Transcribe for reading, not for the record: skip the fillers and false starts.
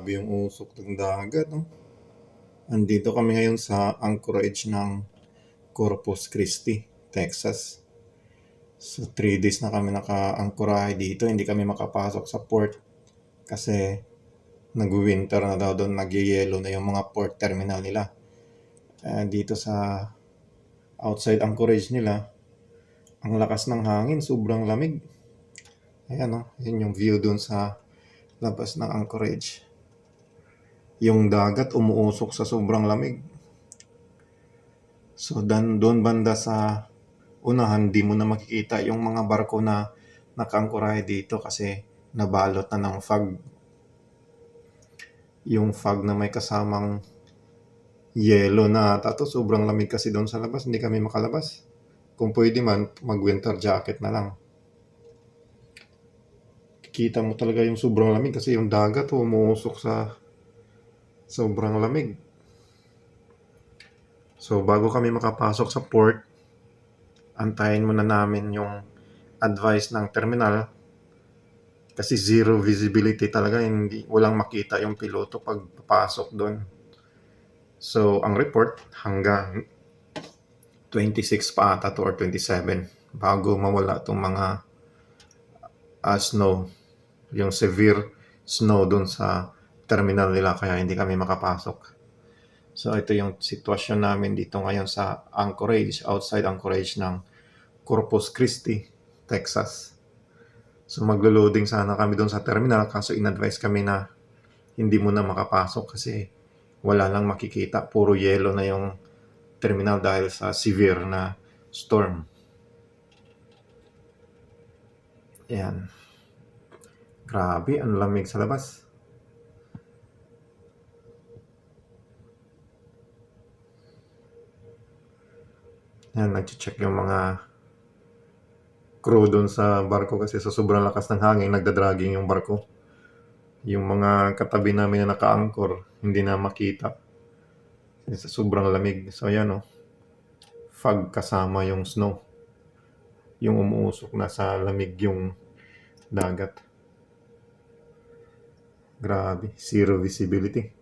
Grabe yung usok ng dagat, no? Andito kami ngayon sa anchorage ng Corpus Christi, Texas. So, 3 days na kami naka-anchorahe dito. Hindi kami makapasok sa port kasi nag-winter na daw doon. Nag-yellow na yung mga port terminal nila. Dito sa outside anchorage nila, ang lakas ng hangin, sobrang lamig. Ayan, no? Yan yung view doon sa labas ng anchorage. Yung dagat umuusok sa sobrang lamig. So, doon banda sa unahan, di mo na makikita yung mga barko na nakaangkorahe dito kasi nabalot na ng fog. Yung fog na may kasamang yellow na tato, sobrang lamig kasi doon sa labas, hindi kami makalabas. Kung pwede man, mag-winter jacket na lang. Kita mo talaga yung sobrang lamig kasi yung dagat umuusok sa sobrang lamig. So, bago kami makapasok sa port, antayin muna namin yung advice ng terminal kasi zero visibility talaga, walang makita yung piloto pag papasok doon. So, ang report hanggang 26 pa ata to or 27 bago mawala itong mga snow, yung severe snow doon sa terminal nila kaya hindi kami makapasok. So, ito yung sitwasyon namin dito ngayon sa anchorage, outside anchorage ng Corpus Christi, Texas. So, maglo-loading sana kami doon sa terminal kaso in-advise kami na hindi muna makapasok kasi wala lang makikita. Puro yellow na yung terminal dahil sa severe na storm. Ayan. Grabe, ang lamig sa labas. Ayan, nag-check yung mga crew doon sa barko kasi sa sobrang lakas ng hangin, nagdadragging yung barko. Yung mga katabi namin na naka-anchor, hindi na makita. Kasi sa sobrang lamig. So, ayan, oh. Fog kasama yung snow. Yung umuusok na sa lamig yung dagat. Grabe, zero visibility.